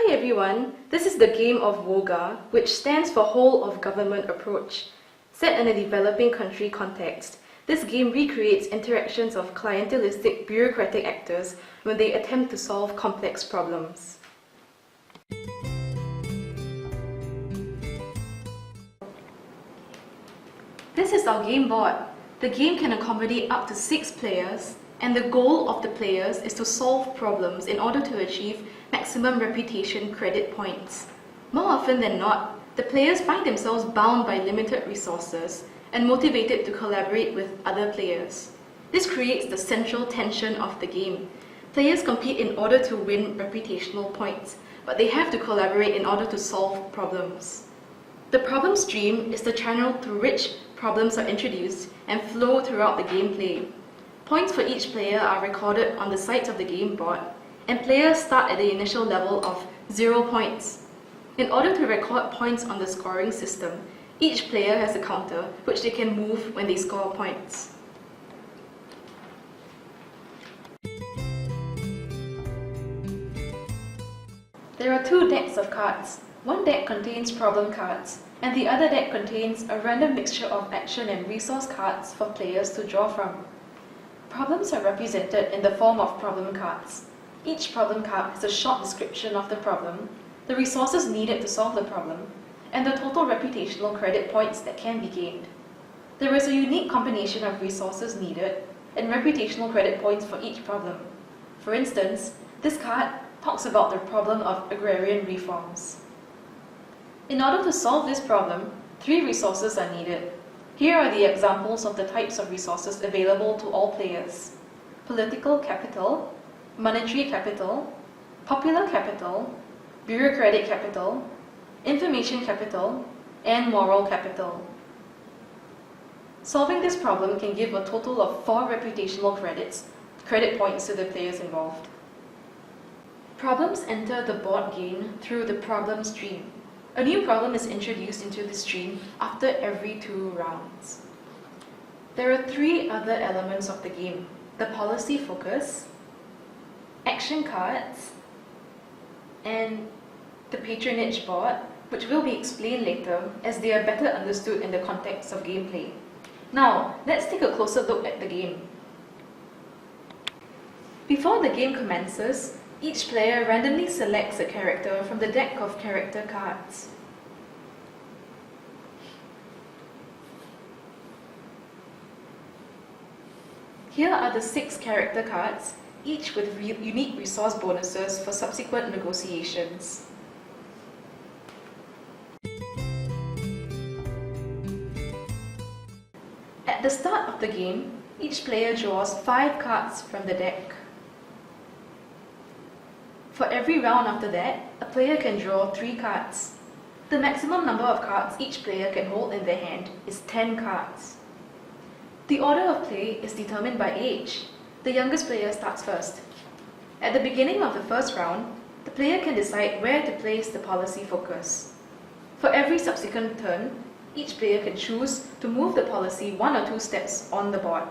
Hi everyone, this is the game of WOGA, which stands for Whole of Government Approach. Set in a developing country context, this game recreates interactions of clientelistic bureaucratic actors when they attempt to solve complex problems. This is our game board. The game can accommodate up to 6 players, and the goal of the players is to solve problems in order to achieve maximum reputation credit points. More often than not, the players find themselves bound by limited resources and motivated to collaborate with other players. This creates the central tension of the game. Players compete in order to win reputational points, but they have to collaborate in order to solve problems. The problem stream is the channel through which problems are introduced and flow throughout the gameplay. Points for each player are recorded on the sides of the game board, and players start at the initial level of 0 points. In order to record points on the scoring system, each player has a counter which they can move when they score points. There are 2 decks of cards. One deck contains problem cards, and the other deck contains a random mixture of action and resource cards for players to draw from. Problems are represented in the form of problem cards. Each problem card has a short description of the problem, the resources needed to solve the problem, and the total reputational credit points that can be gained. There is a unique combination of resources needed and reputational credit points for each problem. For instance, this card talks about the problem of agrarian reforms. In order to solve this problem, 3 resources are needed. Here are the examples of the types of resources available to all players: political capital, monetary capital, popular capital, bureaucratic capital, information capital, and moral capital. Solving this problem can give a total of 4 reputational credit points to the players involved. Problems enter the board game through the problem stream. A new problem is introduced into the stream after every 2 rounds. There are 3 other elements of the game: the policy focus, action cards, and the patronage board, which will be explained later as they are better understood in the context of gameplay. Now, let's take a closer look at the game. Before the game commences, each player randomly selects a character from the deck of character cards. Here are the 6 character cards, each with unique resource bonuses for subsequent negotiations. At the start of the game, each player draws 5 cards from the deck. For every round after that, a player can draw 3 cards. The maximum number of cards each player can hold in their hand is 10 cards. The order of play is determined by age. The youngest player starts first. At the beginning of the first round, the player can decide where to place the policy focus. For every subsequent turn, each player can choose to move the policy 1 or 2 steps on the board.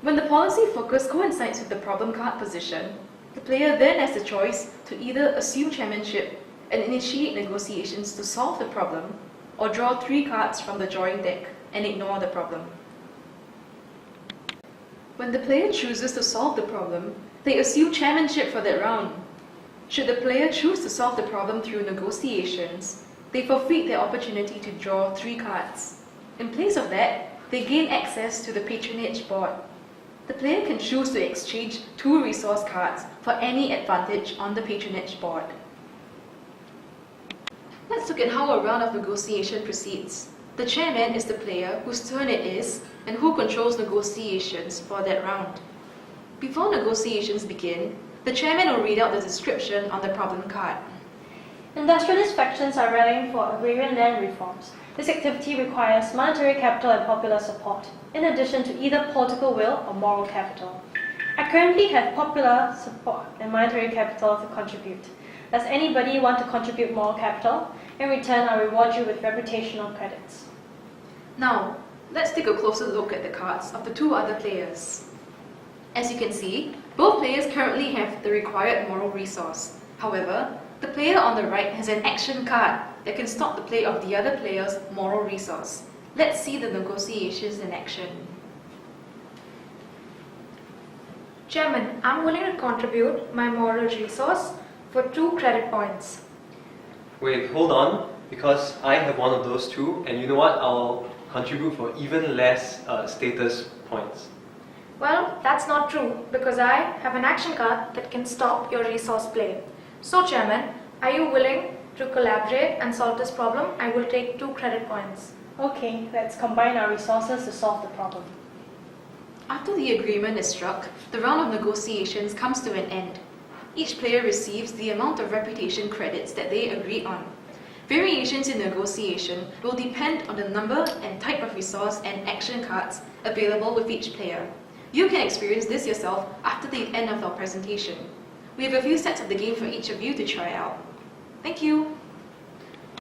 When the policy focus coincides with the problem card position, the player then has the choice to either assume chairmanship and initiate negotiations to solve the problem, or draw 3 cards from the drawing deck and ignore the problem. When the player chooses to solve the problem, they assume chairmanship for that round. Should the player choose to solve the problem through negotiations, they forfeit their opportunity to draw 3 cards. In place of that, they gain access to the patronage board. The player can choose to exchange 2 resource cards for any advantage on the patronage board. Let's look at how a round of negotiation proceeds. The chairman is the player whose turn it is and who controls negotiations for that round. Before negotiations begin, the chairman will read out the description on the problem card. Industrialist factions are rallying for agrarian land reforms. This activity requires monetary capital and popular support, in addition to either political will or moral capital. I currently have popular support and monetary capital to contribute. Does anybody want to contribute moral capital? In return, I reward you with reputational credits. Now, let's take a closer look at the cards of the 2 other players. As you can see, both players currently have the required moral resource. However, The player on the right has an action card that can stop the play of the other player's moral resource. Let's see the negotiations in action. Chairman, I'm willing to contribute my moral resource for 2 credit points. Wait, hold on, because I have one of those too, and you know what? I'll contribute for even less status points. Well, that's not true, because I have an action card that can stop your resource play. So, Chairman, are you willing to collaborate and solve this problem? I will take 2 credit points. Okay, let's combine our resources to solve the problem. After the agreement is struck, the round of negotiations comes to an end. Each player receives the amount of reputation credits that they agreed on. Variations in negotiation will depend on the number and type of resource and action cards available with each player. You can experience this yourself after the end of our presentation. We have a few sets of the game for each of you to try out. Thank you!